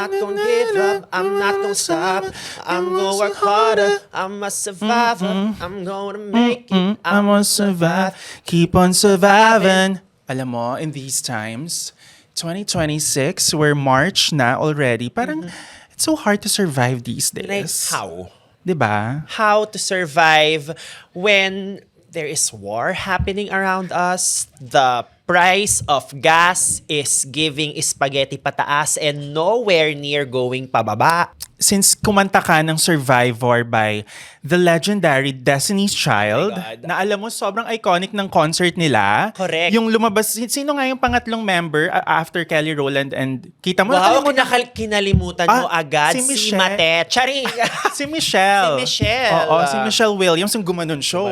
not gonna give up, I'm not gonna stop. I'm gonna work harder, I'm a survivor. I'm gonna make it, I'm gonna survive. Keep on surviving. Alam mo, in these times, 2026, we're March na already. Parang, it's so hard to survive these days. Like, how? Diba? How to survive when there is war happening around us, the price of gas is giving spaghetti pataas and nowhere near going pababa. Since kumanta ka ng Survivor by the legendary Destiny's Child, Oh my God. na alam mo, sobrang iconic ng concert nila. Correct. Yung lumabas, sino nga yung pangatlong member after Kelly Rowland and kita mo, Wow, nakalimutan kinalimutan mo agad si si Michelle. Mate. Charing! si Michelle. Si Michelle. Oo, si Michelle Williams yung gumanon show.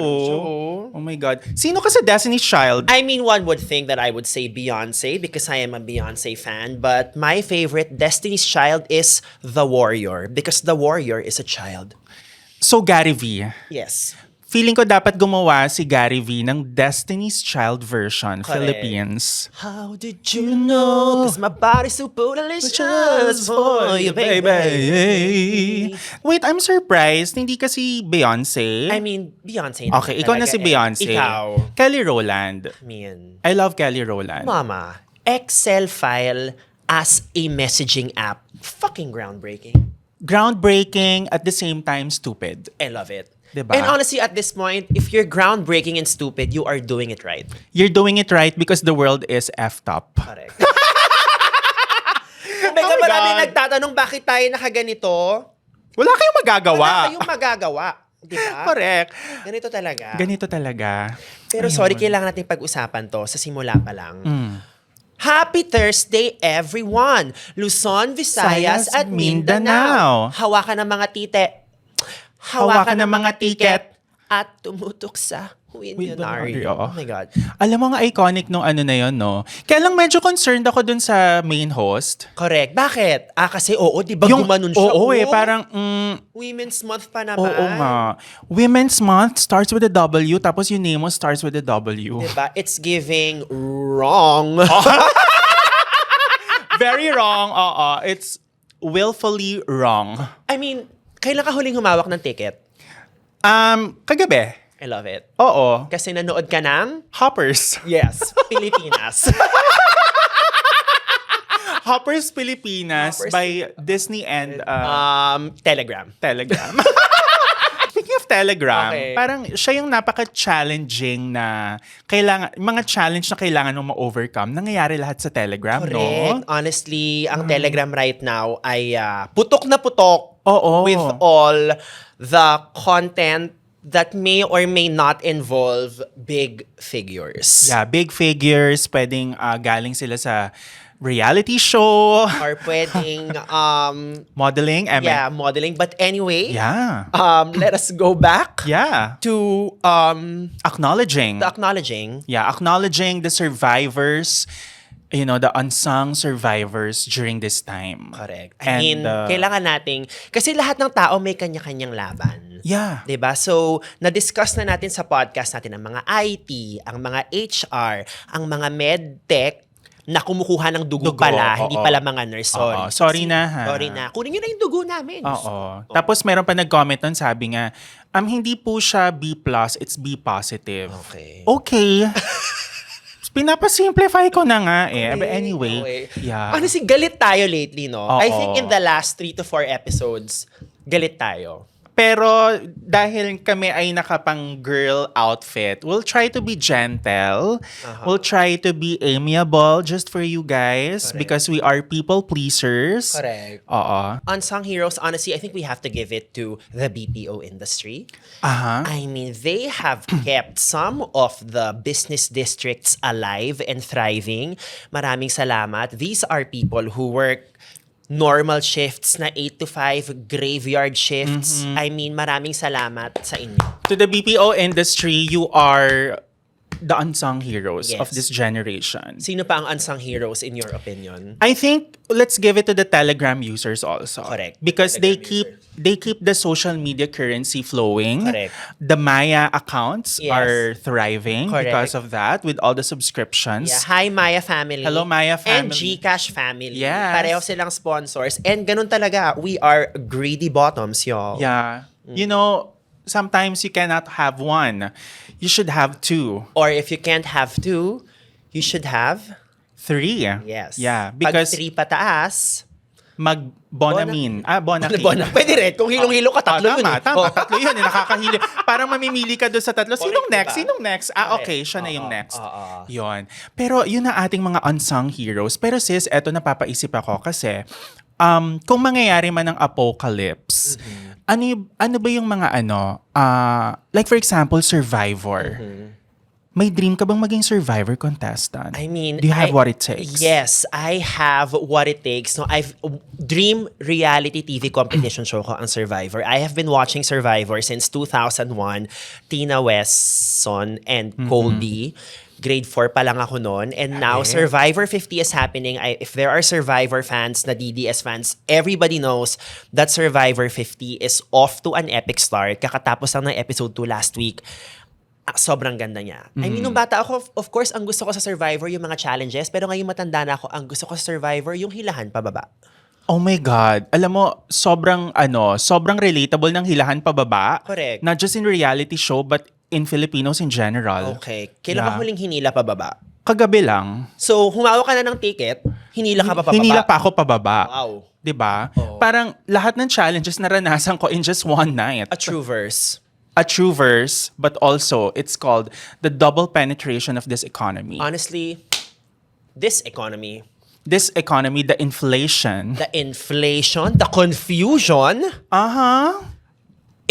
Oh my God. Sino ka sa Destiny's Child? I mean, one would think that I would say Beyonce because I am a Beyonce fan, but my favorite Destiny's Child is The Warrior because The Warrior is a child. So, Gary V. Yes. Feeling ko dapat gumawa si Gary V ng Destiny's Child version, Correct. Philippines. How did you know? Cause my body's so delicious for you, baby. Wait, I'm surprised. Hindi kasi Beyonce. I mean, Beyonce naman Okay, ikaw na talaga si Beyonce. Ikaw. Kelly Rowland. Man. I love Kelly Rowland. Mama, Excel file as a messaging app. Fucking groundbreaking. Groundbreaking, at the same time, stupid. I love it. Diba? And honestly, at this point, if you're groundbreaking and stupid, you are doing it right. You're doing it right because the world is effed up. Correct. Kumbaga, Oh my marami God. nagtatanong bakit tayo nakaganito. Wala kayong magagawa. Wala kayong magagawa. Di ba? Correct. Ganito talaga. Ganito talaga. Pero Ayun. sorry, kailangan natin pag-usapan to sa simula pa lang. Happy Thursday, everyone! Luzon, Visayas, at Mindanao. Hawakan ng mga tite. Hawakan ng mga tiket. At tumutok sa Windanari. Oo. Oh my God. Alam mo nga iconic nung ano na yun, no? Kaya lang medyo concerned ako dun sa main host. Correct. Bakit? Kasi di ba gumanon siya? Oo parang, Women's Month pa naman. oo nga. Women's Month starts with a W, tapos yung name mo starts with a W. Diba? It's giving wrong. Very wrong, oo. It's willfully wrong. I mean, kailan ka huling humawak ng ticket? Kagabi. I love it. Oo. Kasi nanood ka ng... Hoppers. Yes, Pilipinas. Hoppers Pilipinas Hoppers by Disney and Telegram. Telegram. Speaking of Telegram, Okay. parang siya yung napaka-challenging na mga challenge na kailangan mong ma-overcome. Nangyayari lahat sa Telegram, Correct. no? Honestly, ang Telegram right now ay putok na putok Oo. with all the content that may or may not involve big figures. Yeah, big figures, pwedeng galing sila sa reality show, Or pwedeng, modeling, modeling. But anyway, Yeah. let us go back Yeah. to Acknowledging. the acknowledging. Yeah, acknowledging the survivors, the unsung survivors during this time. Correct. I And, mean, kailangan nating, kasi lahat ng tao may kanya-kanyang laban. Yeah. 'Di ba? So, na-discuss na natin sa podcast natin ang mga IT, ang mga HR, ang mga medtech na kumukuha ng dugo, Dugo, pala, hindi oo. pala mga nurse. Sorry. Oo, sorry na, ha? Sorry na. Kunin nyo na yung dugo namin. Oo. Tapos meron pa nag-comment nun, sabi nga, hindi po siya B+, it's B positive. Okay. Okay. Pinapasimplify ko na nga eh. But anyway, Okay. yeah. Honestly, galit tayo lately, no? Oo. I think in the last 3 to 4 episodes, galit tayo. Pero dahil kami ay nakapang girl outfit, we'll try to be gentle. We'll try to be amiable just for you guys Correct. because we are people pleasers. Correct. Oo. Unsung heroes, honestly, I think we have to give it to the BPO industry. Aha. I mean, they have kept some of the business districts alive and thriving. Maraming salamat. These are people who work normal shifts na 8 to 5, graveyard shifts. I mean, maraming salamat sa inyo. To the BPO industry, you are the unsung heroes Yes. of this generation. Sino pa ang unsung heroes in your opinion? I think let's give it to the Telegram users also. Correct. Because Telegram they keep the social media currency flowing. Correct. The Maya accounts Yes. are thriving Correct. because of that with all the subscriptions. Yeah, hi Maya family. Hello, Maya And family. GCash family. Yes. Pareho silang sponsors. And ganun talaga, we are greedy bottoms, y'all. Yeah. You know, sometimes you cannot have one. You should have two. Or if you can't have two, you should have Three. yes. Yeah. Pag Because 3 pataas, Bonamin. Bonakin. Pwede rin. Kung hilong-hilo ka, tatlo yun. Tama, eh. tama. Oh. Tatlo yun. Nakakahili. Parang mamimili ka doon sa tatlo. Sinong Correct, next? diba? Sinong next? Okay, siya na yung next. oo. Yun. Pero yun na ating mga unsung heroes. Pero sis, eto napapaisip ako kasi kung mangyayari man ng apocalypse, ano ba yung mga like for example, Survivor. May dream ka bang maging Survivor contestant? I mean, do you have what it takes? Yes, I have what it takes. No, I've dream reality TV competition show ko ang Survivor. I have been watching Survivor since 2001. Tina Wesson and Colby. Grade 4 pa lang ako noon. And now, Survivor 50 is happening. If there are Survivor fans, na DDS fans, everybody knows that Survivor 50 is off to an epic start. Kakatapos lang ng episode 2 last week. Sobrang ganda niya. I mean, nung bata ako, of course, ang gusto ko sa Survivor yung mga challenges. Pero ngayong matanda na ako, ang gusto ko sa Survivor yung hilahan pababa. Oh my God. Alam mo, sobrang relatable ng hilahan pababa. Correct. Not just in reality show, but in Filipinos in general. Okay. Kailan ka huling hinila pababa? Kagabi lang. So, humawak ka na ng ticket, hinila ka pa pababa. Hinila pa ako pababa. Wow. 'Di ba? Oo. Parang lahat ng challenges naranasan ko in just one night. A true verse. A true verse, but also it's called the double penetration of this economy. Honestly, this economy, This economy, the inflation. the inflation, the confusion,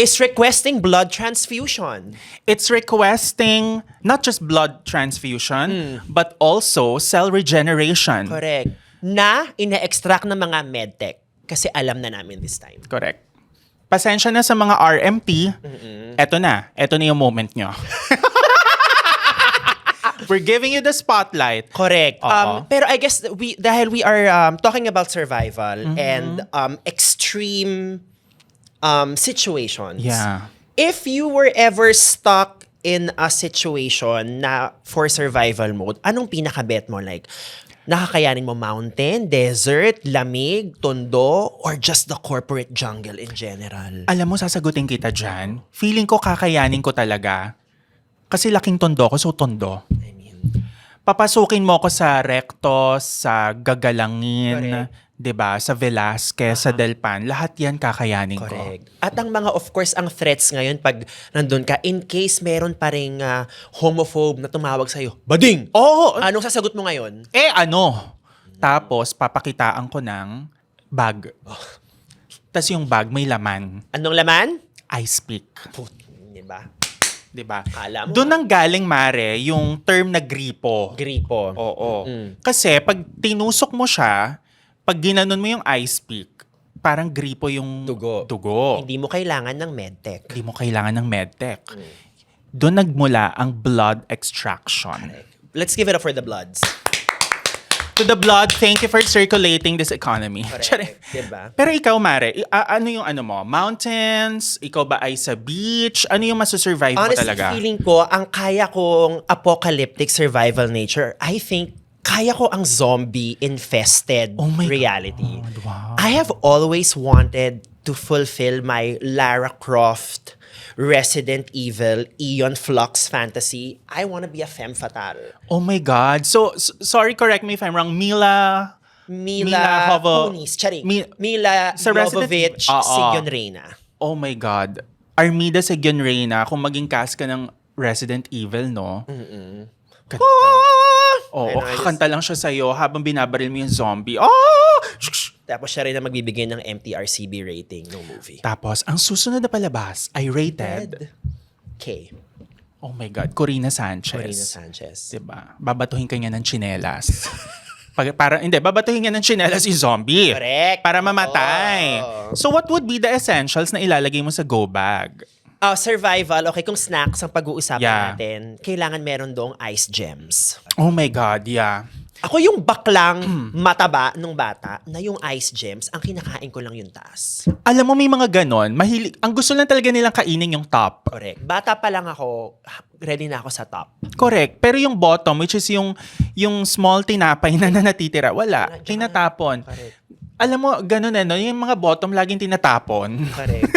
is requesting blood transfusion. It's requesting not just blood transfusion, but also cell regeneration. Correct. Na ina-extract ng mga medtech. Kasi alam na namin this time. Correct. Pasensya na sa mga RMP. Eto na yung moment nyo. We're giving you the spotlight. Correct. Oo. Pero I guess dahil we are talking about survival and extreme situations. Yeah. If you were ever stuck in a situation na for survival mode, anong pinaka-bet mo? Like, nakakayanin mo mountain, desert, lamig, tondo, or just the corporate jungle in general? Alam mo, sasagutin kita dyan. Feeling ko kakayanin ko talaga. Kasi laking tondo ko, so tondo. I mean, Papasukin mo ko sa Recto, sa Gagalangin, Correct. 'di ba? Sa Velasquez, sa Delpan, lahat 'yan kakayanin ko. correct. At ang mga, of course, ang threats ngayon pag nandun ka, in case meron pa ring homophobe na tumawag sa'yo, bading! Oo, Anong sasagot mo ngayon? Tapos papakitaan ko ng bag. Tapos yung bag may laman. Anong laman? Ice pick. Diba? 'Di ba? Kala mo. Doon nang galing mare yung term na gripo. Gripo. Oo. Kasi pag tinusok mo siya, pag ginanon mo yung ice pick, parang gripo yung Dugo. Hindi mo kailangan ng medtech. Hindi mo kailangan ng medtech. Doon nagmula ang blood extraction. Let's give it up for the Bloods. To the blood, thank you for circulating this economy. Tsare. Diba? Pero ikaw, Mare, ano yung ano mo? Mountains? Ikaw ba ay sa beach? Ano yung masusurvive mo Honestly, talaga? feeling ko, ang kaya kong apocalyptic survival nature, I think, kaya ko ang zombie-infested Oh my reality. God, wow. I have always wanted to fulfill my Lara Croft, Resident Evil, Eon Flux fantasy. I want to be a femme fatale. Oh my God. So, sorry, correct me if I'm wrong. Mila Kunis, charing. Mila sa Resident- Jovovich, Oo. Sion Reyna. Oh my God. Armida Seguin Reyna, kung maging cast ka ng Resident Evil, no? Kanta. Oo, kakanta lang siya sa'yo habang binabaril mo yung zombie. Tapos siya rin na magbibigay ng MTRCB rating ng movie. Tapos, ang susunod na palabas ay rated. K. Oh my God, Corina Sanchez. Corina Sanchez. Diba? Babatuhin ka niya ng tsinelas. Babatuhin niya ng tsinelas si zombie. Correct. Para mamatay. Oo. So what would be the essentials na ilalagay mo sa go bag? Survival, okay, kung snacks ang pag-uusapan Yeah. natin, kailangan meron doong ice gems. Oh my God, yeah. Ako yung baklang mataba nung bata na yung ice gems, ang kinakain ko lang yung taas. Alam mo, may mga ganon. Ang gusto lang talaga nilang kainin yung top. Correct. Bata pa lang ako, ready na ako sa top. Correct. Pero yung bottom, which is yung small tinapay na natitira, wala. Diyan. Tinatapon. Correct. Alam mo, ganon no? Yung mga bottom laging tinatapon. Correct.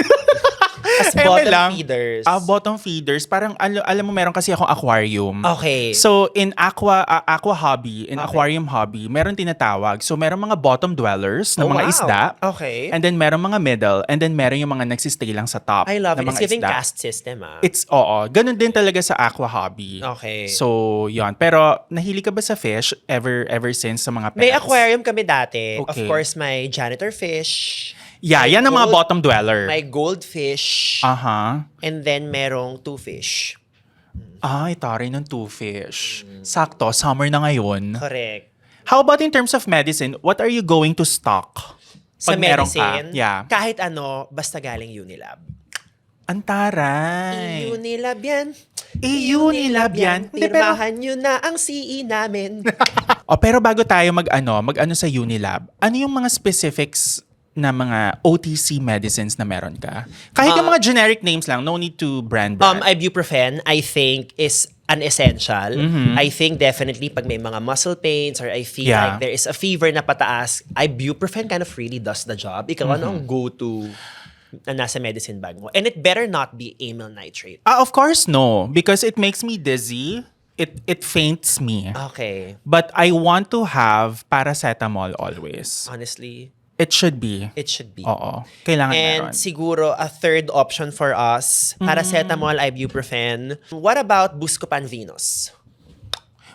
As Eme bottom lang. feeders. Bottom feeders. Parang, alam mo, meron kasi akong aquarium. Okay. So, in aqua hobby, in Okay. aquarium hobby, meron tinatawag. So, meron mga bottom dwellers na Oh, mga wow. isda. Okay. And then, meron mga middle. And then, meron yung mga nagsistay lang sa top I love na it. It's mga giving isda. caste system, Oo. Ganun din talaga sa aqua hobby. Okay. So, yon. Pero, nahili ka ba sa fish ever since sa mga pets? May aquarium kami dati. Of Okay. course, may janitor fish. Yeah, may yan ang mga gold- bottom dweller. May goldfish. Aha. And then, merong two fish. Ay, taray ng two fish. Sakto, summer na ngayon. Correct. How about in terms of medicine? What are you going to stock? Sa Pag meron ka? medicine, Yeah. kahit ano, basta galing Unilab. Antaray. Unilab yan. Unilab yan. Hindi, pero, Pirmahan nyo na ang CE namin. pero bago tayo mag-ano sa Unilab, ano yung mga specifics na mga OTC medicines na meron ka? Kahit yung mga generic names lang, no need to brand. Ibuprofen, I think, is an essential. I think definitely pag may mga muscle pains or I feel Yeah. like there is a fever na pataas, ibuprofen kind of really does the job. Ikaw, ano ang go-to na nasa medicine bag mo? And it better not be amyl nitrate. Of course, no. Because it makes me dizzy. It faints me. Okay. But I want to have paracetamol always. Honestly, It should be. it should be. Oo. Kailangan And meron. siguro a third option for us, paracetamol, ibuprofen. What about Buscopan Venus?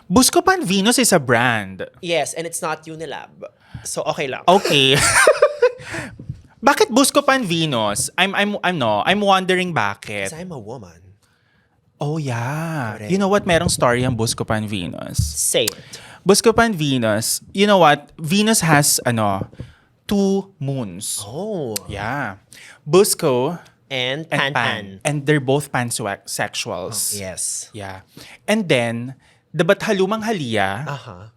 Buscopan Venus is a brand. Yes, and it's not Unilab. So okay lang. Okay. Bakit Buscopan Venus? I'm wondering bakit. Because I'm a woman. Oh yeah. Correct. You know what? Merong story ang Buscopan Venus. Say it. Buscopan Venus, you know what? Venus has 2 moons. Oh. Yeah. Busco And and Pan. And they're both pansexuals. Yes. Yeah. And then, the Bathalumang Halia Uh-huh.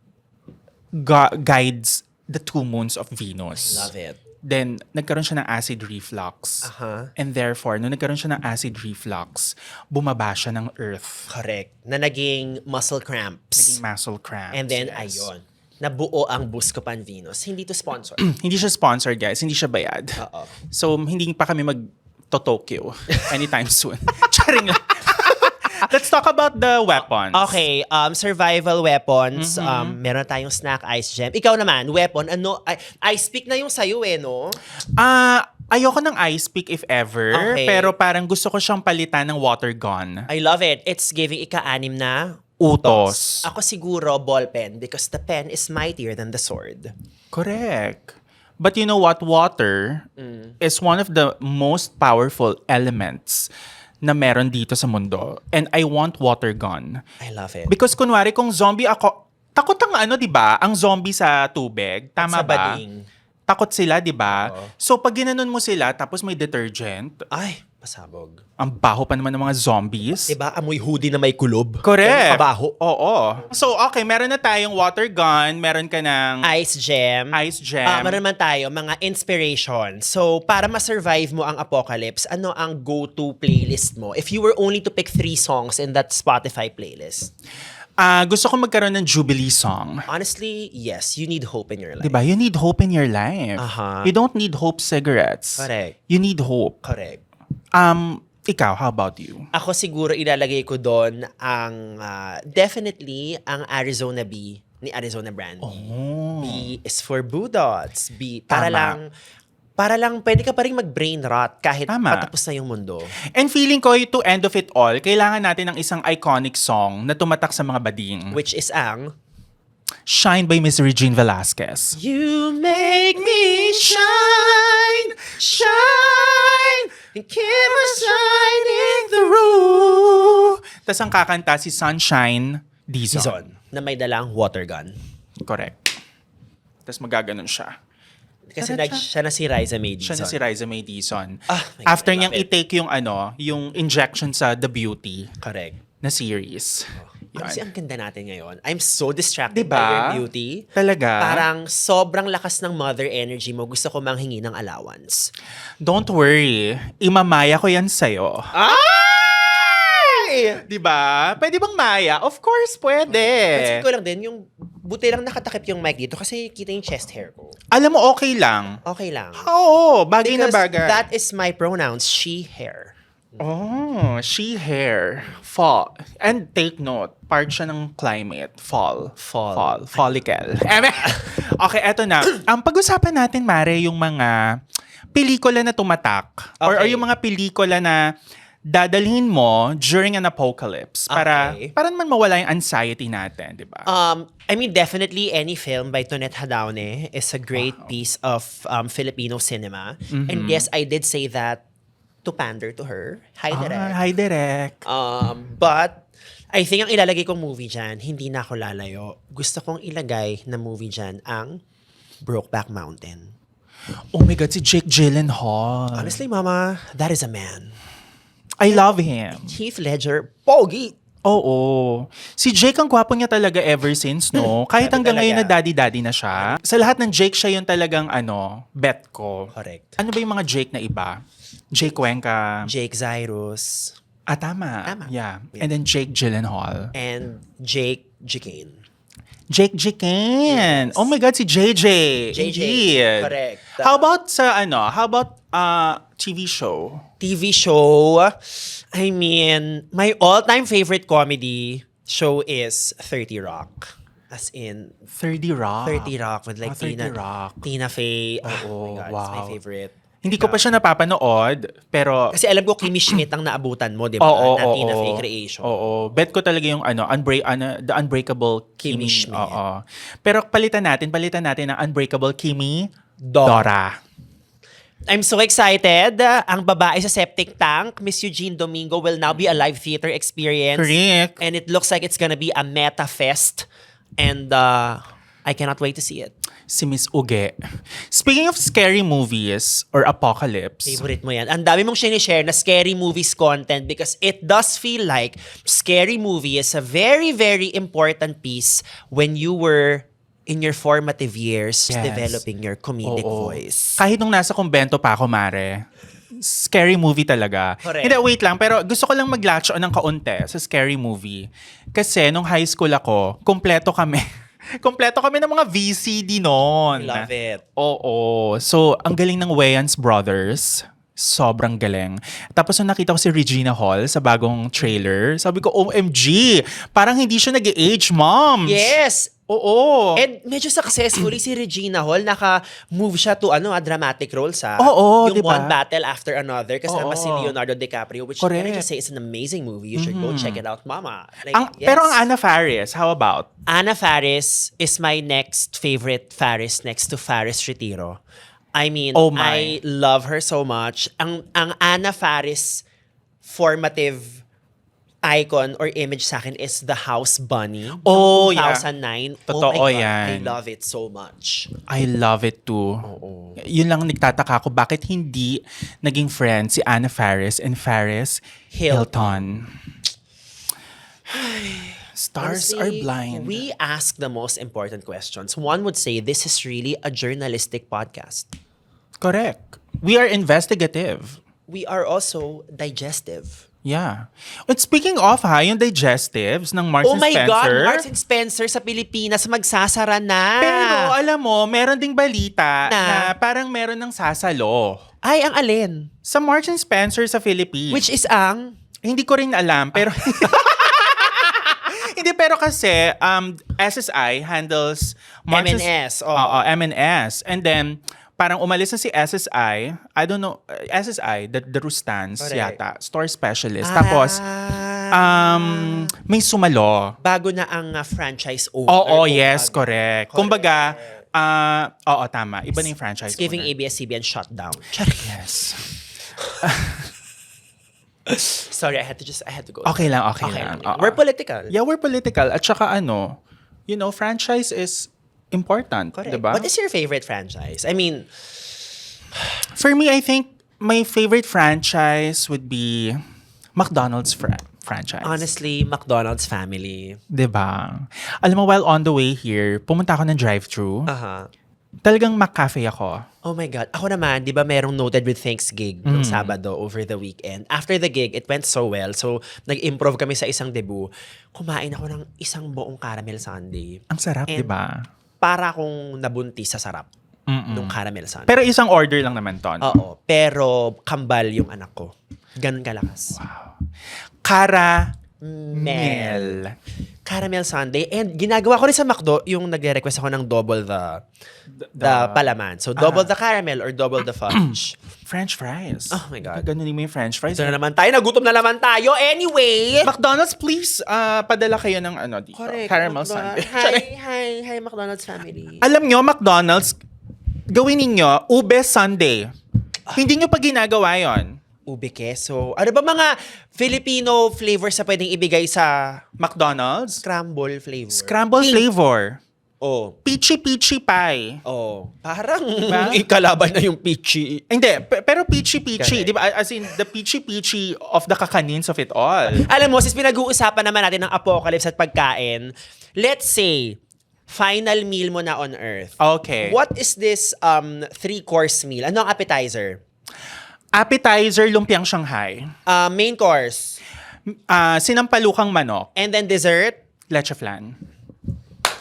guides the 2 moons of Venus. Love it. Then, nagkaroon siya ng acid reflux. Uh-huh. And therefore, nung nagkaroon siya ng acid reflux, bumaba siya ng earth. Correct. Na naging muscle cramps. Naging muscle cramps. And then, yes. ayun. Nabuo ang Buscopan Venus. Hindi to sponsor. Hindi siya sponsored, guys. Hindi siya bayad. Oo. So, hindi pa kami Tokyo anytime soon. Charing lang. Let's talk about the weapons. Okay, survival weapons. Meron tayong snack ice gem. Ikaw naman, weapon, ano? Ice pick na yung sayo no? Ayoko ng ice pick if ever. Okay. Pero parang gusto ko siyang palitan ng water gun. I love it. It's giving ika-anim na Utos. Ako siguro ball pen because the pen is mightier than the sword. Correct. But you know what? Water is one of the most powerful elements na meron dito sa mundo. And I want water gun. I love it. Because kunwari kung zombie ako, takot ang di ba? Ang zombie sa tubig. Tama Sa ba? bading. Takot sila, di ba? Oo. So pag ginanon mo sila, tapos may detergent, Ay, pasabog. ang baho pa naman ng mga zombies. Diba? Amoy hoodie na may kulob. Correct. Ganun kabaho. Oo. So, okay, meron na tayong water gun, meron ka ng Ice gem. ice gem. Meron naman tayo, mga inspiration. So, para ma-survive mo ang apocalypse, ano ang go-to playlist mo? If you were only to pick 3 songs in that Spotify playlist. Gusto ko magkaroon ng Jubilee song. Honestly, yes, you need hope in your life. Diba? You need hope in your life. Aha. You don't need hope cigarettes. Correct. You need hope. Correct. Ikaw, how about you? Ako siguro ilalagay ko doon ang definitely ang Arizona B ni Arizona Brandy. Oh. B is for Budots. B Tama. para lang pwede ka pa rin mag-brain rot kahit Tama. patapos na yung mundo. And feeling ko, to end of it all, kailangan natin ng isang iconic song na tumatak sa mga bading. Which is ang Shine by Miss Regine Velasquez. You make me shine, shine, and keep us shining the room. Tapos ang kakanta si Sunshine Dizon. Season na may dalang water gun. Correct. Tapos magaganon siya. Kasi siya na si Riza May Dizon. Siya na si Riza May Dizon. Ah, my God, After I niyang love it. i-take yung injection sa The Beauty Correct. na series. Kasi ang ganda natin ngayon. I'm so distracted Diba? by your beauty. Talaga? Parang sobrang lakas ng mother energy mo. Gusto ko manghingi ng allowance. Don't worry. Imamaya ko yan sa'yo. Ay! Diba? Pwede bang maya? Of course, pwede. Kasi ko lang din, yung buti lang nakatakip yung mic dito kasi kita yung chest hair ko. Alam mo, okay lang. Okay lang. Oo, bagay na Because bagay. that is my pronouns, she, hair. Oh, she hair. Fall. And take note, part siya ng climate. Fall. Follicle. Okay, eto na. Ang pag-usapan natin, Mare, yung mga pelikula na tumatak. Or Okay. yung mga pelikula na dadalhin mo during an apocalypse para naman mawala yung anxiety natin, di ba? I mean, definitely any film by Tonet Hadaone is a great piece of Filipino cinema. And yes, I did say that to pander to her. Hi, Direk. Hi, Direk. But I think ang ilalagay kong movie dyan, hindi na ako lalayo. Gusto kong ilagay na movie dyan ang Brokeback Mountain. Oh my God, si Jake Gyllenhaal. Honestly, Mama, that is a man. I love him. Heath Ledger, pogi! Oo. Si Jake, ang gwapo niya talaga ever since, no? Kahit Grabe hanggang ngayon na talaga. daddy-daddy na siya. Sa lahat ng Jake, siya yung talagang, bet ko. Correct. Ano ba yung mga Jake na iba? Jake Cuenca. Jake Zyrus. Tama. Tama. Yeah. And then Jake Gyllenhaal. And Jake Jicane. Jake Jicane. Yes. Oh my God, si JJ. JJ. Indeed. Correct. How about TV show? TV show, I mean, my all-time favorite comedy show is 30 Rock. As in, 30 Rock. 30 Rock with like 30 Rock. Tina Fey. Oo, Oh my God, wow. it's my favorite. Hindi ko pa siya napapanood, pero Kasi alam ko, Kimmy Schmidt ang naabutan mo, di ba? Oo, na oo, Tina oo. Fey creation. Oo. Bet ko talaga yung The Unbreakable Kimmy Kimmy. Schmidt. Oo. Pero palitan natin ng Unbreakable Kimmy Dora. Dora. I'm so excited. Ang babae sa septic tank, Miss Eugene Domingo, will now be a live theater experience. Correct. And it looks like it's gonna be a meta fest. And I cannot wait to see it. Si Miss Uge. Speaking of scary movies or apocalypse, Favorite mo yan. Ang dami mong sinishare na scary movies content because it does feel like scary movie is a very, very important piece when you were in your formative years Yes. developing your comedic oo. voice. Kahit nung nasa kumbento pa ako, Mare, scary movie talaga. Correct. Hindi, wait lang. Pero gusto ko lang mag-latch on ng kaunti sa scary movie. Kasi nung high school ako, kompleto kami. Kompleto kami ng mga VCD noon. Love it. Oo. So, ang galing ng Wayans Brothers. Sobrang galing. Tapos nung nakita ko si Regina Hall sa bagong trailer, sabi ko, OMG! Parang hindi siya nag-age, mom. Yes! Oo. And medyo successfully si Regina Hall, naka-move siya to dramatic roles ha. Oo, Yung diba? One Battle After Another kasama Oo. si Leonardo DiCaprio, which can I Correct. just say is an amazing movie. You should go check it out, mama. Like, yes. Pero ang Anna Faris, how about? Anna Faris is my next favorite Faris next to Faris Retiro. I mean, Oh my. I love her so much. Ang Anna Faris formative icon or image sa akin is the House Bunny. Oh, ng yeah. 2009. Totoo oh my God, yan. I love it so much. I love it too. Yun lang nagtataka ko, bakit hindi naging friends si Anna Faris and Faris Hilton. Stars Honestly, are blind. We ask the most important questions. One would say this is really a journalistic podcast. Correct. We are investigative. We are also digestive. Yeah. And speaking of yung digestives ng Marks Oh and my Spencer. God, Marks and Spencer sa Pilipinas magsasara na. Pero alam mo, meron ding balita Na? na parang meron ng sasalo. Ay, ang alin? Sa Marks and Spencer sa Philippines. Which is ang... Hindi ko rin alam, pero... Hindi, pero kasi SSI handles Marks and- MNS, oo. Oo, MNS. And then, parang umalis na si SSI. I don't know, SSI, the Rustans Correct. yata, store specialist. Tapos, may sumalo. bago na ang franchise owner. Oo, Kung yes, bago. correct. Kumbaga, oo, tama. Iba na yung franchise It's giving owner. ABS-CBN shutdown. Yes. Sorry, I had to go. Okay lang, okay lang. Oo. We're political. Yeah, we're political. At saka franchise is important, Correct. diba? What is your favorite franchise? I mean, For me, I think my favorite franchise would be McDonald's franchise. honestly, McDonald's family. Diba? Alam mo, while on the way here, pumunta ako ng drive-thru. Aha. Talagang McCafe ako. Oh my God. Ako naman, di ba merong Noted with Thanks gig nung Sabado over the weekend. After the gig, it went so well. So, nag-improv kami sa isang debut. Kumain ako ng isang buong caramel sundae. Ang sarap, And diba? Para akong nabuntis sa sarap nung caramel sundae. Pero isang order lang naman ton. Oo. Pero kambal yung anak ko. Ganun kalakas. Caramel. Caramel sundae. And ginagawa ko rin sa McDo, yung nagre-request ako ng double the palaman. So, double the caramel or double the fudge. French fries. Oh my God. Ganunin mo yung French fries. Ito na naman tayo. Nagutom na naman tayo. Anyway. McDonald's, please, padala kayo ng ano dito. Caramel sundae. Hi, McDonald's family. Alam nyo, McDonald's, gawin ninyo, ube sundae. Hindi nyo pa ginagawa yon. Ube queso. Ano ba mga Filipino flavors na pwedeng ibigay sa McDonald's? scramble flavor? Scramble flavor. Oh. Peachy pie. Oh. Parang Diba? ikalaban na yung peachy. Hindi, pero peachy. Correct. Di ba? As in, the peachy of the kakanins of it all. Alam mo, sis, pinag-uusapan naman natin ng apocalypse at pagkain. Let's say, final meal mo na on Earth. Okay. What is this 3-course meal? Ano ang appetizer? Appetizer, lumpiang Shanghai. Main course. Sinampalukang manok. And then dessert? Leche flan.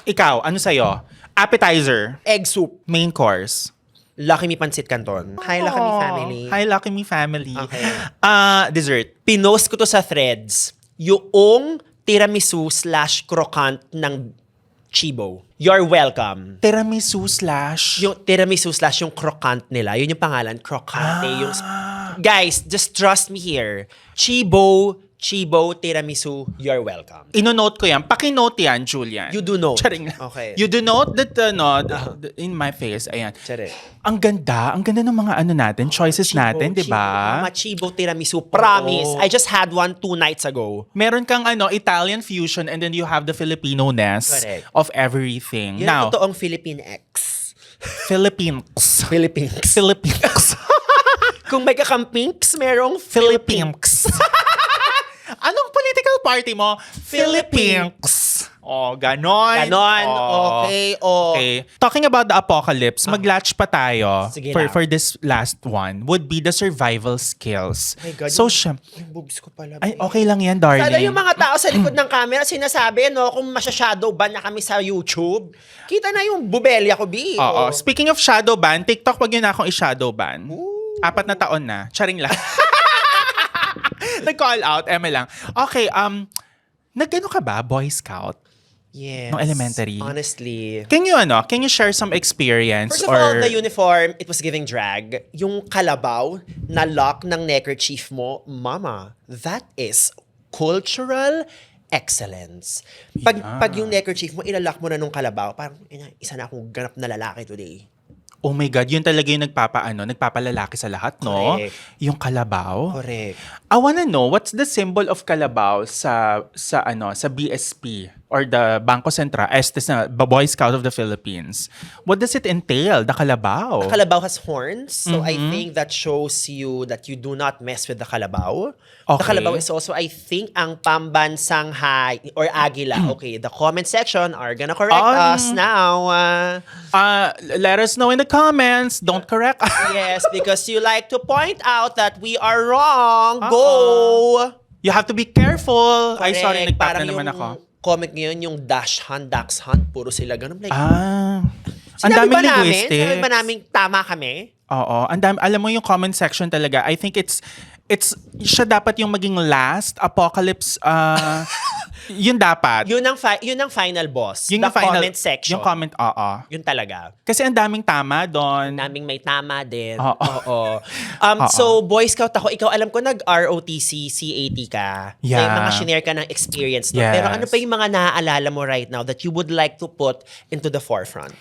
Ikaw, ano sa'yo? Appetizer. Egg soup. Main course. Lucky Me Pancit Canton. Hi, Lucky Me family. Hi, Lucky Me family. Okay. Dessert. Pinost ko to sa threads. Yung tiramisu / croquant ng Chibo. You're welcome. Tiramisu / Yung tiramisu / yung croquant nila. Yun yung pangalan. Crocante. Guys, just trust me here. Chibo tiramisu, you're welcome. Ino-note ko yan. Paki-note yan, Julian. You do note. Charing. Okay. You do note that, in my face, ayan. Charing. Ang ganda ng mga ano natin, choices natin, di ba? Mama, Chibo tiramisu. Promise. I just had one 2 nights ago. Meron kang Italian fusion and then you have the Filipino-ness Correct. of everything. Yun Now, ang totoong Philippine X. Philippines. Philippines. Philippines. Kung may kakampinks, merong Philippines. Anong political party mo? Philippines. Oh, ganon. Ganon. Oh. Okay. Talking about the apocalypse, mag-latch pa tayo Sige lang. for this last one would be the survival skills. My God, So, yung boobs ko pala. ay, okay lang yan, darling. Sana yung mga tao sa likod ng camera sinasabi, no, kung masya-shadow ban na kami sa YouTube, kita na yung bubelya ko, B. Oo. Speaking of shadow ban, TikTok, wag yun na akong i-shadow ban. 4 na taon na. Charing lang. Nag-call out, eme lang. Okay, nagano ka ba, Boy Scout? Yes. Nung elementary? Honestly. Can you share some experience? First of all, the uniform, it was giving drag. Yung kalabaw na lock ng neckerchief mo, mama, that is cultural excellence. Pag yung neckerchief mo, ilalak mo na nung kalabaw, parang isa na akong ganap na lalaki today. Oh my God, yun talaga yung nagpapalalaki sa lahat, no? Correct. Yung kalabaw. Correct. I wanna know, what's the symbol of kalabaw sa BSP or the Bangko Sentral, Boy Scout of the Philippines? What does it entail, the kalabaw? Kalabaw has horns, so I think that shows you that you do not mess with the kalabaw. The Okay. kalabaw is also, I think, ang pambansang or agila. Okay, the comment section are gonna correct us now. Let us know in the comments. Don't correct us. Yes, because you like to point out that we are wrong. Go! You have to be careful. Ay, sorry, Correct. nagtap Parang na naman yung ako. comment ngayon, yung dash hand, dax hand, puro sila ganun. Like, Ang sinabi daming ba namin? linguistics. Sinabi ba namin tama kami? Oo, alam mo yung comment section talaga. I think it's siya dapat yung maging last apocalypse. Yun dapat. Yun ang final boss. Yun the yung final, comment section. Yung comment, oo. Yun talaga. Kasi ang daming tama doon. Naming may tama din. Oo. Oo. So, Boy Scout ako. Ikaw, alam ko, nag-ROTC, CAT ka. Yeah. May mga shinare ka ng experience. No? Yes. Pero ano pa yung mga naaalala mo right now that you would like to put into the forefront?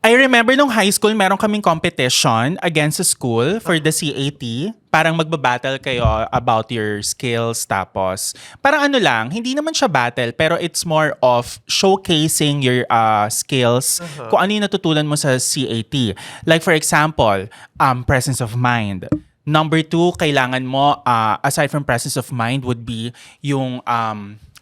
I remember nung high school, meron kaming competition against the school for the CAT. Parang magbabattle kayo about your skills. Tapos, parang ano lang, hindi naman siya battle, pero it's more of showcasing your skills, kung ano yung natutunan mo sa CAT. Like for example, presence of mind. Number 2, kailangan mo, aside from presence of mind, would be yung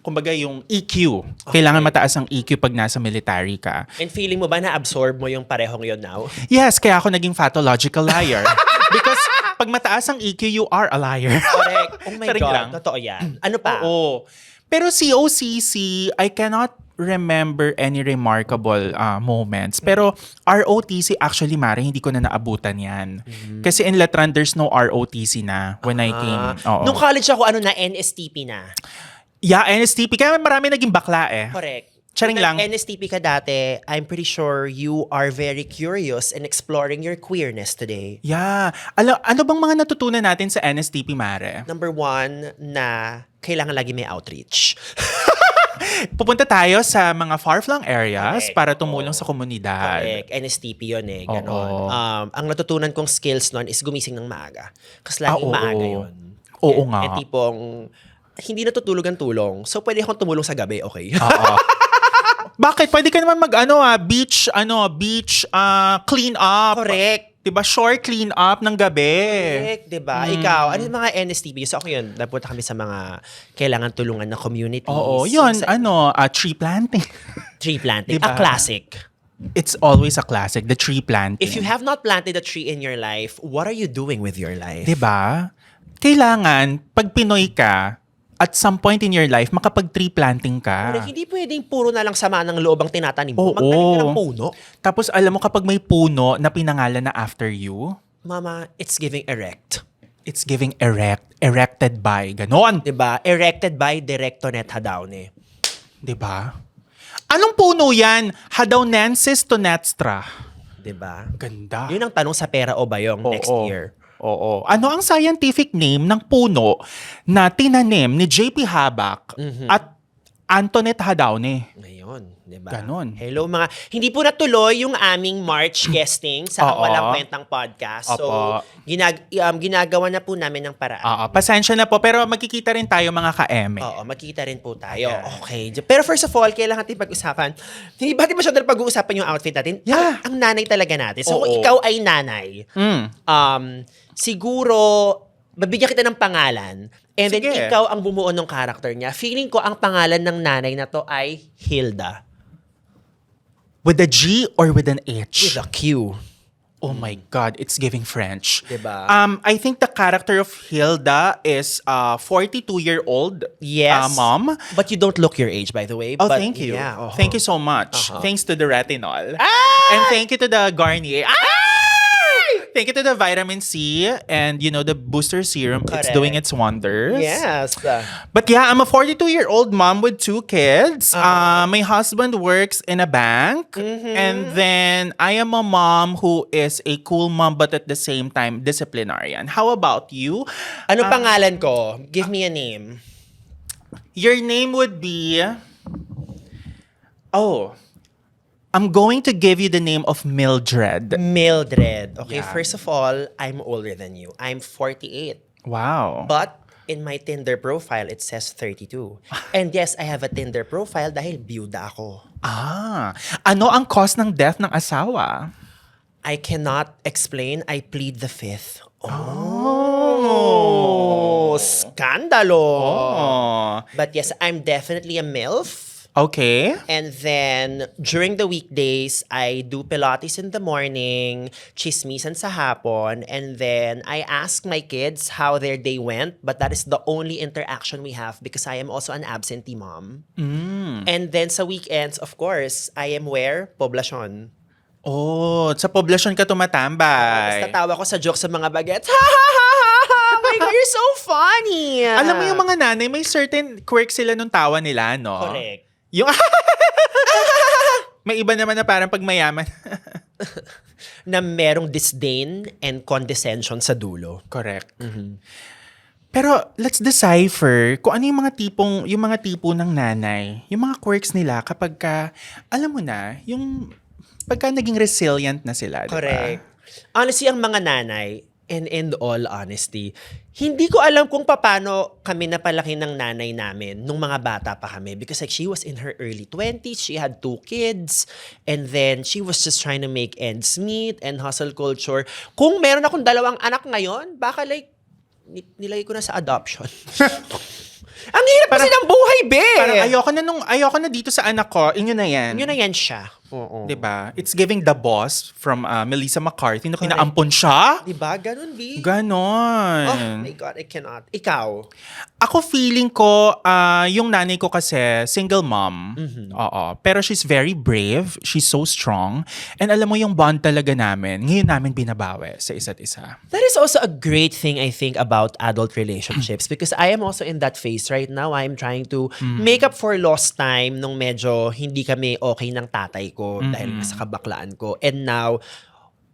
kumbaga yung EQ. Kailangan mataas ang EQ pag nasa military ka. And feeling mo ba na-absorb mo yung parehong yun now? Yes, kaya ako naging pathological liar. Because pag mataas ang EQ, you are a liar. Correct. Oh my Taring God. lang. Totoo yan. Ano pa? Oo. Pero COCC, I cannot remember any remarkable moments. Pero ROTC, actually, Mare, hindi ko na naabutan yan. Kasi in Letran, there's no ROTC na when I came. Oo. Nung college ako, ano na, NSTP na. Yeah, NSTP. Kaya marami naging bakla eh. Correct. Charing lang. Kung NSTP ka dati, I'm pretty sure you are very curious in exploring your queerness today. Yeah. Ano bang mga natutunan natin sa NSTP, Mare? Number 1, na kailangan lagi may outreach. Pupunta tayo sa mga far-flung areas Correct. para tumulong sa komunidad. Correct. NSTP yun eh. Ganon. Oo. Ang natutunan kong skills nun is gumising ng maaga. Kasi laging oo. maaga yun. Oo And- nga. And tipong, hindi natutulog ang tulong. So, pwede akong tumulong sa gabi, okay? Oo. Bakit? Pwede ka naman beach clean up. Correct. Diba? Shore clean up ng gabi. Correct, diba? Ikaw, ano yung mga NSTP? So ako yun, napunta kami sa mga kailangan tulungan na communities. Oo. Yun, Sa tree planting. tree planting. Diba? A classic. It's always a classic, the tree planting. If you have not planted a tree in your life, what are you doing with your life? Diba? Kailangan, pag Pinoy ka, at some point in your life, makapag-tree planting ka. Correct. Hindi pwedeng puro na lang sama ng loob ang tinatanim Oo. mo. Magtanim ka ng puno. Tapos alam mo, kapag may puno na pinangalan na after you, Mama, it's giving erect. it's giving erected by, ganon. Diba? Erected by Directonet Hadaone. Diba? Anong puno yan? Hadaunensis tonestra. Diba? Ganda. Yun ang tanong sa Pera o Bayong next year. Oo. Ano ang scientific name ng puno na tinanim ni JP Habak at Antoinette Hadaone? Ngayon, di ba? Ganon. Hello mga, hindi po natuloy yung aming March guesting sa Oo. Walang Kwentang Podcast. So, Opo. ginagawa na po namin ng paraan. Oo. Pasensya na po, pero magkikita rin tayo mga ka-eme. Oo, magkita rin po tayo. Okay. Pero first of all, kailangan natin pag-usapan. Hindi ba masyadong pag-uusapan yung outfit natin? Yeah. Ang nanay talaga natin. So, kung Oo. ikaw ay nanay, siguro, babigyan kita ng pangalan. And then, Sige. ikaw ang bumuo ng character niya. Feeling ko, ang pangalan ng nanay na to ay Hilda. With a G or with an H? With a Q. Oh my God, it's giving French. Diba? I think the character of Hilda is 42-year-old Yes. mom. But you don't look your age, by the way. Oh, But, thank you. Yeah, Thank you so much. Thanks to the retinol. Ah! And thank you to the Garnier. Thank you to the vitamin C and, the booster serum. It's Correct. doing its wonders. Yes. But yeah, I'm a 42-year-old mom with 2 kids. My husband works in a bank. And then I am a mom who is a cool mom but at the same time disciplinarian. How about you? Ano pangalan ko? Give me a name. Your name would be... I'm going to give you the name of Mildred. Mildred. Okay, Yeah. first of all, I'm older than you. I'm 48. Wow. But in my Tinder profile, it says 32. And yes, I have a Tinder profile dahil byuda ako. Ano ang cause ng death ng asawa? I cannot explain. I plead the fifth. Skandalo. But yes, I'm definitely a MILF. Okay. And then, during the weekdays, I do Pilates in the morning, chismisan sa hapon, and then I ask my kids how their day went, but that is the only interaction we have because I am also an absentee mom. And then sa weekends, of course, I am where? Poblacion. Sa poblasyon ka Tapos tumatambay. tatawa ko sa jokes sa mga bagets. Ha ha ha ha ha! Oh my God, you're so funny! Alam mo yung mga nanay, may certain quirks sila nung tawa nila, no? Correct. Yung may iba naman na parang pag mayaman. Na merong disdain and condescension sa dulo. Correct. Pero let's decipher kung ano yung mga tipo ng nanay, yung mga quirks nila kapag ka, alam mo na, yung pagka naging resilient na sila, di ba? Correct. Honestly, ang mga nanay, and in all honesty, hindi ko alam kung paano kami napalaki ng nanay namin nung mga bata pa kami. Because like, she was in her early 20s, she had 2 kids, and then she was just trying to make ends meet and hustle culture. Kung meron akong 2 anak ngayon, baka like, nilagay ko na sa adoption. Ang hirap kasi ng buhay, be! Parang ayoko na dito sa anak ko, inyo na yan. Yun na yan siya. Oo. Diba? It's giving The Boss from Melissa McCarthy na kinaampon siya. Diba? Ganun, B. Ganon. Oh my God, I cannot. Ikaw? Ako feeling ko, yung nanay ko kasi, single mom. Oo. Pero she's very brave. She's so strong. And alam mo yung bond talaga namin, ngayon namin binabawi sa isa't isa. That is also a great thing, I think, about adult relationships because I am also in that phase right now. I am trying to make up for lost time nung medyo hindi kami okay ng tatay ko dahil sa kabaklaan ko. And now,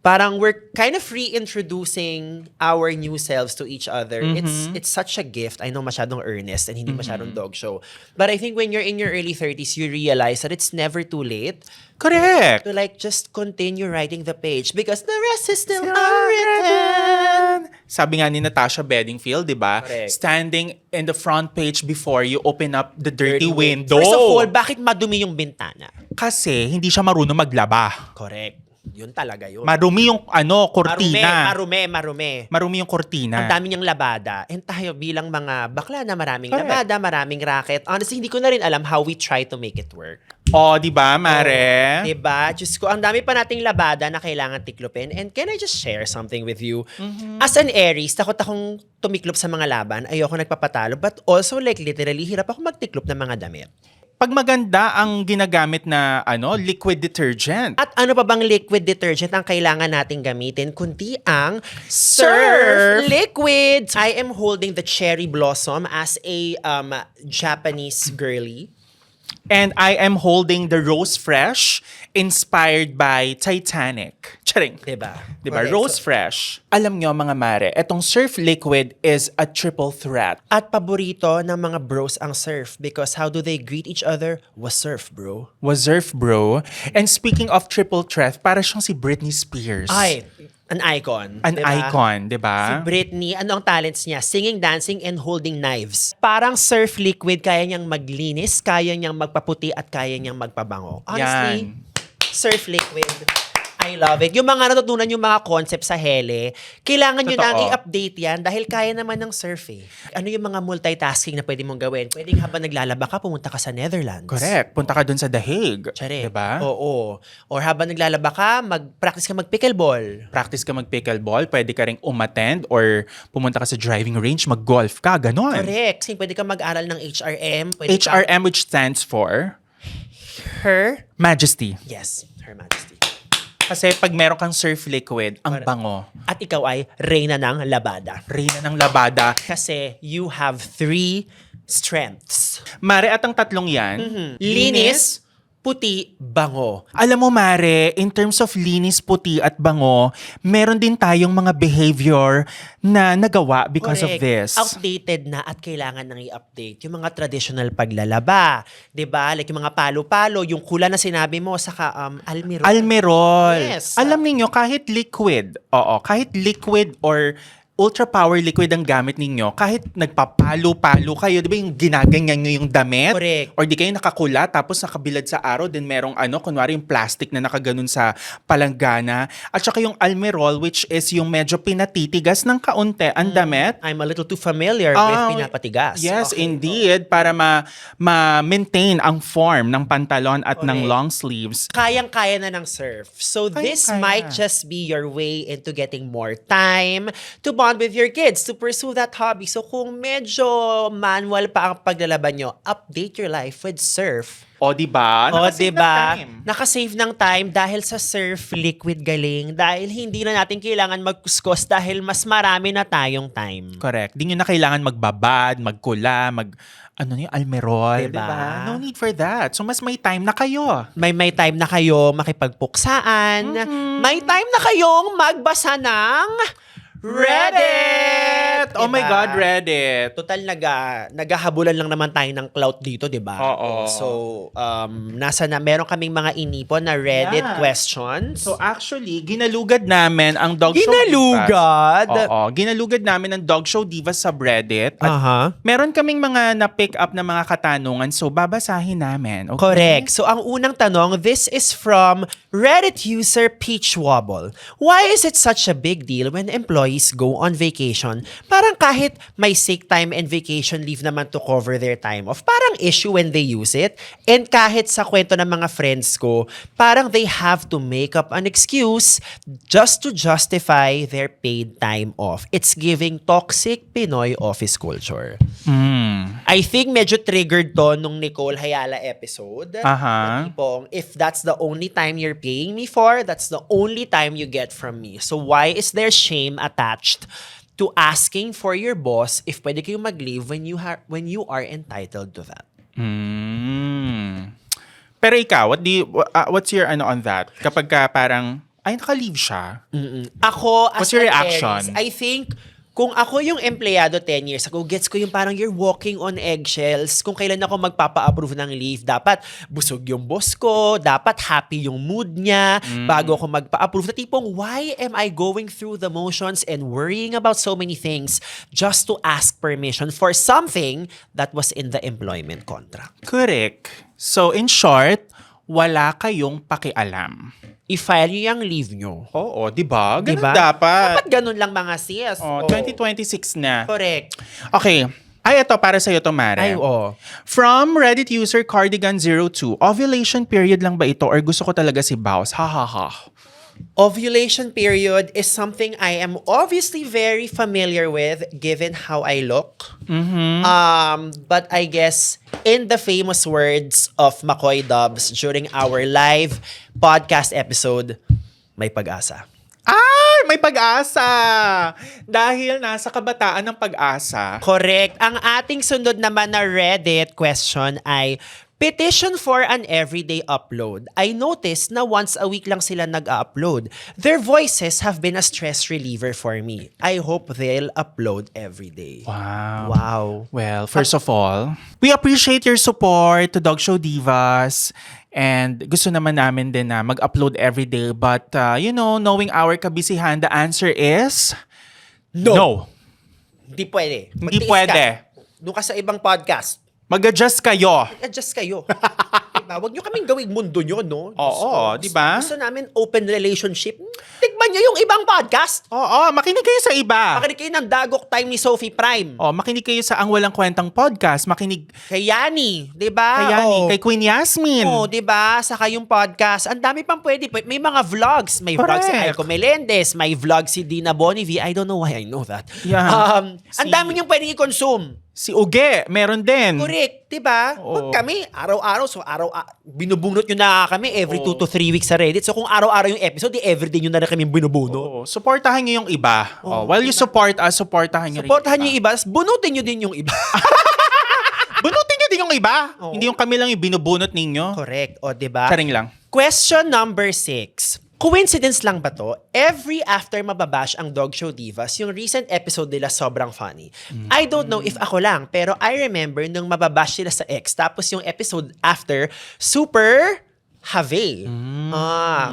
parang we're kind of reintroducing our new selves to each other. It's such a gift. I know masyadong earnest and hindi masyadong dog show. But I think when you're in your early 30s, you realize that it's never too late Correct. to like just continue writing the page because the rest is still unwritten. Sabi nga ni Natasha Bedingfield, di ba? Correct. Standing in the front page before you open up the dirty window. First of all, bakit madumi yung bintana? Kasi hindi siya marunong maglaba. Correct. Yun talaga yun. Marumi yung kortina. Marumi. Marumi yung kortina. Ang dami niyang labada. And tayo bilang mga bakla na maraming Correct. labada, maraming racket. Honestly, hindi ko na rin alam how we try to make it work. Oh, di ba, Mare? Diba? Diyos ko, ang dami pa nating labada na kailangan tiklopin. And can I just share something with you? As an Aries, takot akong tumiklop sa mga laban. Ayoko nagpapatalo. But also, like, literally, hirap ako magtiklop ng mga damit. Pag maganda ang ginagamit na liquid detergent. At ano pa bang liquid detergent ang kailangan nating gamitin kundi ang Surf Liquid. I am holding the Cherry Blossom as a Japanese girly. And I am holding the Rose Fresh inspired by Titanic. Charing. Diba? Diba? Correct. Rose Fresh. Alam nyo mga mare, etong Surf Liquid is a triple threat. At paborito ng mga bros ang surf because how do they greet each other? Was surf, bro. Was Surf, bro. And speaking of triple threat, para siyang si Britney Spears. Ay, an icon. An diba? icon, di Si ba? Britney, ano ang talents niya? Singing, dancing, and holding knives. Parang Surf Liquid, kaya niyang maglinis, kaya niyang magpaputi, at kaya niyang magpabango. Honestly, Yan. Surf Liquid. I love it. Yung mga natutunan yung mga concept sa Hele, kailangan nyo Totoo. nang i-update yan dahil kaya naman ng surf eh. Ano yung mga multitasking na pwede mong gawin? Pwedeng habang naglalaba ka, pumunta ka sa Netherlands. Correct. Punta ka dun sa The Hague. Tsare. Diba? Oo. Or habang naglalaba ka, mag-practice ka mag-pickleball. Practice ka mag-pickleball, pwede ka ring umattend or pumunta ka sa driving range, mag-golf ka, ganon. Correct. Kasi pwede ka mag-aral ng HRM. Pwede ka- HRM, which stands for Her Majesty. Yes, Her Majesty. Kasi pag meron kang Surf Liquid, ang Correct. bango. At ikaw ay reyna ng labada. Reyna ng labada. Kasi you have 3 strengths. Mare, at ang tatlong yan, Linis, puti, bango. Alam mo, Mare, in terms of linis, puti at bango, meron din tayong mga behavior na nagawa because of Correct. this. Outdated na at kailangan nang i-update. Yung mga traditional paglalaba. 'Di ba? Like yung mga palo-palo, yung kula na sinabi mo, saka almirol. Almerol. Yes. Alam ninyo, kahit liquid, kahit liquid or ultra power liquid ang gamit ninyo, kahit nagpapalo-palo kayo, di ba yung ginaganyan nyo yung damit? Correct. Or di kayo nakakula, tapos nakabilad sa araw, then merong kunwari yung plastic na nakaganon sa palanggana. At saka yung almerol, which is yung medyo pinatitigas ng kaunti ang damit. I'm a little too familiar with pinapatigas. Yes, Okay. indeed. Para ma-maintain ang form ng pantalon at ng Correct. long sleeves. Kayang-kaya na ng surf. So this Kayang-kaya. might just be your way into getting more time to bond with your kids, to pursue that hobby. So kung medyo manual pa ang paglalaban nyo, update your life with surf. O, di ba? O, Nakasave ng diba? time. Nakasave ng time dahil sa surf liquid galing. Dahil hindi na natin kailangan magkuskos dahil mas marami na tayong time. Correct. Di nyo na kailangan magbabad, magkula, almerol. Diba? Diba? No need for that. So, mas may time na kayo. May time na kayo makipagpuksaan. May time na kayong magbasa ng Reddit! Oh my Diba? God, Reddit. Total, naghahabulan lang naman tayo ng clout dito, di ba? Oo. So, meron kaming mga inipon na Reddit Yeah. questions. So actually, ginalugad namin ang Dog Show Ginalugad? Divas. Oo, ginalugad namin ang Dog Show Divas subreddit. At Aha. meron kaming mga na-pick up na mga katanungan, so babasahin namin. Okay? Correct. So, ang unang tanong, this is from Reddit user Peach Wobble. Why is it such a big deal when employees go on vacation? Parang kahit may sick time and vacation leave naman to cover their time off, parang issue when they use it. And kahit sa kwento ng mga friends ko, parang they have to make up an excuse just to justify their paid time off. It's giving toxic Pinoy office culture. I think medyo triggered to nung Nicole Hayala episode. Aha. Na tipong, if that's the only time you're paying me for, that's the only time you get from me. So why is there shame attached to asking for your boss if pwede kayong mag-leave when you are entitled to that? Pero ikaw, what's your on that? Kapag ka parang, ay, naka-leave siya. Ako, as What's your an reaction? Aries, I think, kung ako yung empleyado 10 years ago, gets ko yung parang you're walking on eggshells. Kung kailan ako magpapa-approve ng leave, dapat busog yung boss ko, dapat happy yung mood niya, bago ako magpa-approve. Na tipong, why am I going through the motions and worrying about so many things just to ask permission for something that was in the employment contract? Correct. So in short, wala kayong pakialam. I-file nyo yung leave nyo. Oo, di ba? Ganun Diba? dapat. Dapat ganun lang mga sis. Oh, Oh. 2026 na. Correct. Okay. Ay, ito para sa'yo to, Mare. Ay, oh. From Reddit user Cardigan02, ovulation period lang ba ito or gusto ko talaga si Baus? Ha ha ha. Ovulation period is something I am obviously very familiar with given how I look. But I guess in the famous words of McCoy Dubs during our live podcast episode, may pag-asa. Ay, may pag-asa! Dahil nasa kabataan ng pag-asa. Correct. Ang ating sunod naman na Reddit question ay petition for an everyday upload. I noticed na once a week lang sila nag-upload. Their voices have been a stress reliever for me. I hope they'll upload every day. Wow. Wow. Well, first of all, we appreciate your support to Dog Show Divas. And gusto naman namin din na mag-upload every day. But, knowing our kabisihan, the answer is... No. Hindi pwede. Hindi Magtiis pwede. Ka. Doon ka sa ibang podcast. Mag-adjust kayo. Adjust kayo. Diba? Huwag nyo kaming gawing mundo nyo, no? Oo, di ba? Gusto namin open relationship. Tignan nyo yung ibang podcast. Oo, makinig kayo sa iba. Makinig kayo ng Dagok Time ni Sophie Prime. Makinig kayo sa Ang Walang Kwentang Podcast. Makinig Kay Yani, di ba? kay Yani, Oo. kay Queen Yasmin. Oo, di ba? Saka yung podcast. Ang dami pang pwede. May mga vlogs. May vlog si Correct. Aiko Melendez. May vlog si Dina Bonnevie. I don't know why I know that. Yeah. Ang dami niyong pwedeng i-consume. Si Uge, meron din. Correct, di ba? Oo. Pag kami, araw-araw, binubunot nyo na kami every 2 to 3 weeks sa Reddit. So kung araw-araw yung episode, everyday nyo na kami binubunot. Oo, supportahan nyo yung iba. While you support us, supportahan nyo Supportahan rin nyo yung iba, bunutin nyo din yung iba. Bunutin nyo din yung iba. Oo. Hindi yung kami lang yung binubunot ninyo. Correct, o di ba? Charing lang. Question number 6. Coincidence lang ba to? Every after mababash ang Dog Show Divas, yung recent episode nila sobrang funny. I don't know if ako lang, pero I remember nung mababash sila sa ex, tapos yung episode after, super have.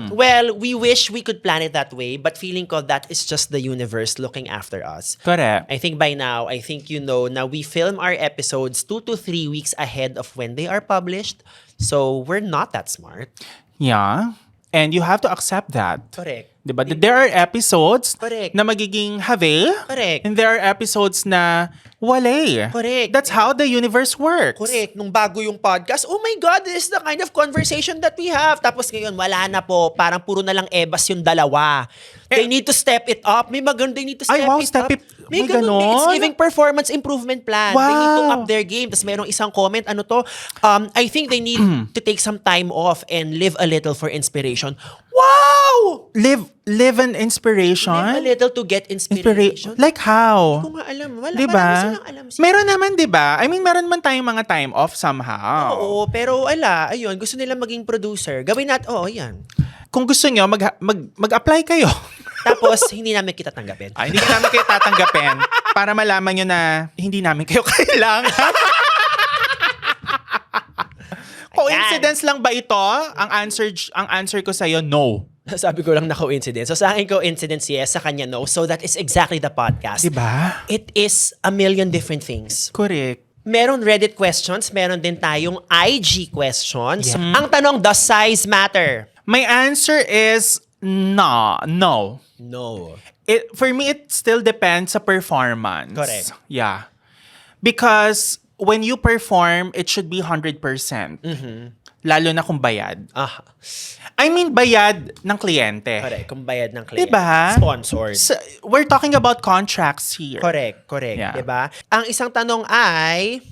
Well, we wish we could plan it that way, but feeling ko that is just the universe looking after us. Correct. I think by now, now we film our episodes 2 to 3 weeks ahead of when they are published. So, we're not that smart. Yeah. And you have to accept that. Correct. Diba? There are episodes Correct. na magiging have. Correct. And there are episodes na wale. Correct. That's how the universe works. Correct. Nung bago yung podcast, oh my God, this is the kind of conversation that we have. Tapos ngayon, wala na po. Parang puro na lang ebas yung dalawa. They need to step it up. May maganda, they need to step Ay, wow, it step up. it- May may ganun. ganon? It's giving performance improvement plan. They need to Wow. up their game. Tapos merong isang comment, ano to? I think they need to take some time off and live a little for inspiration. Wow! Live an inspiration. Live a little to get inspiration. Like how? Hindi ko nga alam. Wala, Diba? marami silang alam. Meron naman, diba? I mean, meron man tayong mga time off somehow. Oo, pero ayun, gusto nila maging producer. Gawin natin, yan. Kung gusto nyo, mag-apply kayo. Tapos, hindi namin kita tanggapin. Hindi ka namin kayo tatanggapin para malaman nyo na hindi namin kayo kailangan. Coincidence lang ba ito? Ang answer ko sa'yo, no. Sabi ko lang na coincidence. So sa akin coincidence, yes. Sa kanya, no. So that is exactly the podcast. Diba? It is a million different things. Correct. Meron Reddit questions, meron din tayong IG questions. Yeah. Ang tanong, does size matter? My answer is no. No. For me, it still depends sa performance. Correct. Yeah. Because when you perform, it should be 100%. Lalo na kung bayad. I mean, bayad ng kliyente. Correct. Kung bayad ng client. Diba? Sponsored. So, we're talking about contracts here. Correct. Yeah. Diba? Ang isang tanong ay,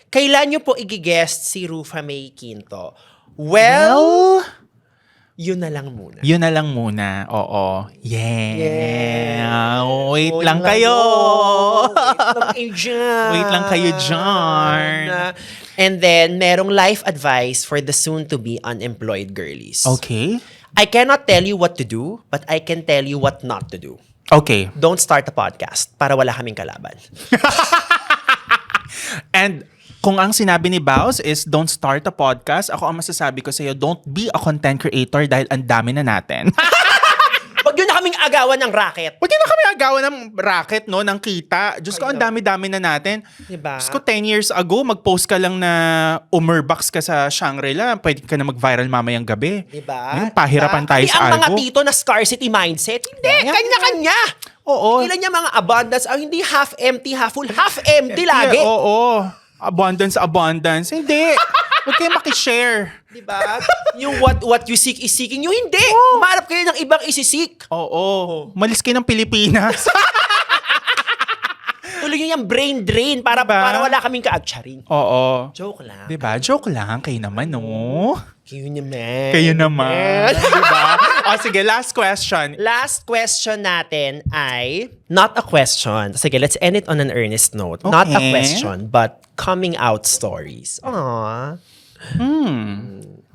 kailan nyo po i-guest si Rufa May Quinto? Well, yun na lang muna. Yun na lang muna. Oo. Yeah. Wait Wait lang kayo. Wait lang kayo dyan. And then, merong life advice for the soon-to-be unemployed girlies. Okay. I cannot tell you what to do, but I can tell you what not to do. Okay. Don't start a podcast para wala kaming kalaban. And kung ang sinabi ni Baus is don't start a podcast, ako ang masasabi ko sa iyo, don't be a content creator dahil ang dami na natin. Huwag yun na kaming agawan ng racket. Huwag na kami agawan ng racket, no, ng kita. Diyos ko, ang dami-dami na natin. Diba? Diyos ko, 10 years ago, mag-post ka lang na umurbox ka sa Shangri-La, pwede ka na mag-viral mamayang gabi. Diba? Ngayon, pahirapan tayo sa ang mga Argo. tito na scarcity mindset, hindi, kanya-kanya. Oo. Ilan niya mga abundance, hindi half empty, half full, half empty lagi. Oo. Abundance. Hindi. Huwag kayo makishare. Diba? Yung what you seek is seeking you. Hindi! Umarap kayo ng ibang isisik. Oo. Malis kayo ng Pilipinas. Tuloy nyo yung brain drain para wala kaming kaagtsaring. Oo. Joke lang. Diba? Joke lang. Kayo naman, no? Kayo naman. Diba? O sige, last question. Last question natin ay, not a question. Sige, let's end it on an earnest note. Not a Okay. question, but coming out stories. Aww.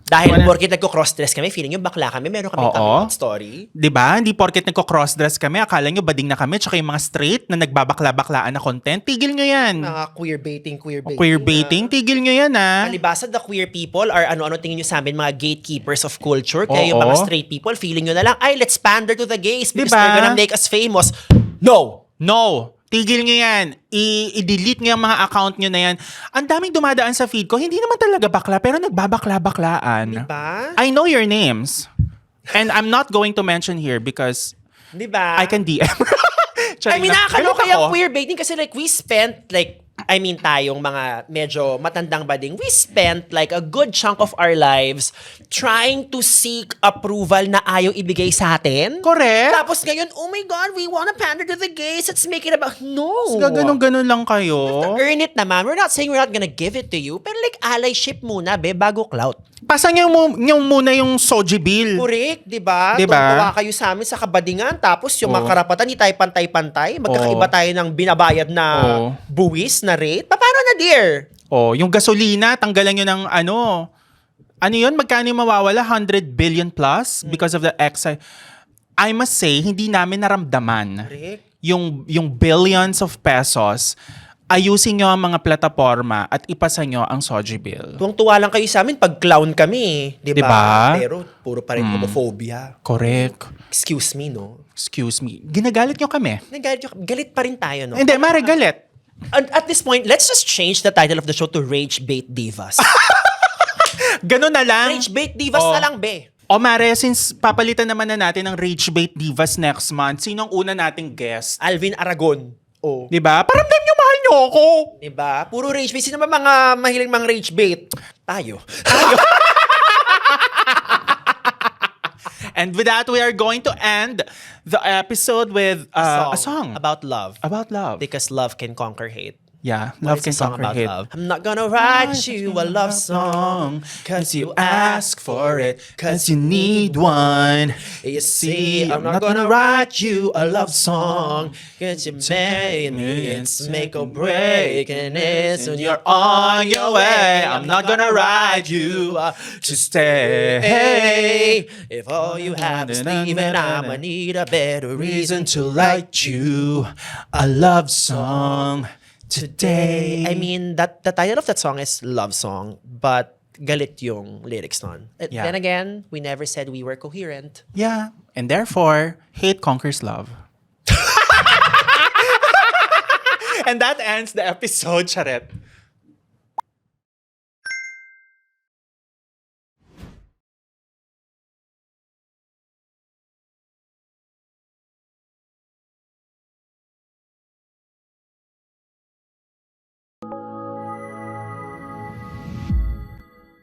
Dahil porkit nagko-crossdress kami, feeling nyo bakla kami, meron kami coming out story. Diba? Hindi porket nagko-crossdress kami, akala nyo bading na kami, tsaka yung mga straight na nagbabakla-baklaan na content, tigil nyo yan. Mga queer baiting. Queer baiting, tigil nyo yan, ha? Palibasa, the queer people are ano tingin nyo sa amin, mga gatekeepers of culture. Kaya yung Oo. mga straight people, feeling nyo na lang, ay, let's pander to the gays because Diba? they're gonna make us famous. No! Tigil nyo yan. I-delete nyo yung mga account nyo na yan. Ang daming dumadaan sa feed ko, hindi naman talaga bakla, pero nagbabakla-baklaan. Diba? I know your names. And I'm not going to mention here because Diba? I can DM. I mean, nakakaloka Ganun ako. yung queer baiting kasi like we spent like, I mean tayong mga medyo matandang bading, we spent like a good chunk of our lives trying to seek approval na ayaw ibigay sa atin. Correct. Tapos ngayon, oh my God, we wanna pander to the gays. Let's make it about, no. Ganun lang kayo. Earn it naman. We're not saying we're not gonna give it to you, pero like allyship muna, be, bago clout. Pasan nyo muna yung Soji Bill. Correct, di ba? Diba? Tumawa kayo sa amin sa kabadingan, tapos yung mga karapatan, hindi tayo pantay-pantay. Magkakaiba tayo ng binabayad na buwis na rate. Paano na, dear? Yung gasolina, tanggalan nyo ng ano yun? Magkano yung mawawala? 100 billion plus because of the excise. I must say, hindi namin naramdaman Correct. yung billions of pesos. Ayusin nyo ang mga plataforma at ipasa nyo ang Soji Bill. Tuwang-tuwa lang kayo sa amin pag clown kami, di ba? Diba? Pero puro pa rin homophobia. Correct. Excuse me, no? Excuse me. Ginagalit nyo kami. Galit pa rin tayo, no? Hindi, mare, galit. At this point, let's just change the title of the show to Rage Bait Divas. Ganun na lang. Rage Bait Divas na lang, be. O mare, since papalitan naman na natin ng Rage Bait Divas next month, sino ang una nating guest? Alvin Aragon. Oh. Diba? Paramdam nyo, mahal nyo ako. Diba? Puro rage bait. Sino ba mga mahiling mang rage bait? Tayo. And with that, we are going to end the episode with a song. About love. About love. Because love can conquer hate. Yeah, What love is can the song conquer about hate. love? I'm not gonna write you a love song, cause you ask for it, cause you need one. You see, I'm not gonna write you a love song, cause you made me, it's make or break, and it's when you're on your way. I'm not gonna write you to stay. hey. If all you have is leaving, I'ma need a better reason to write you a love song today. I mean, that the title of that song is Love Song, but galit yung lyrics nun. Yeah. Then again, we never said we were coherent. Yeah, and therefore, hate conquers love. And that ends the episode, Charet.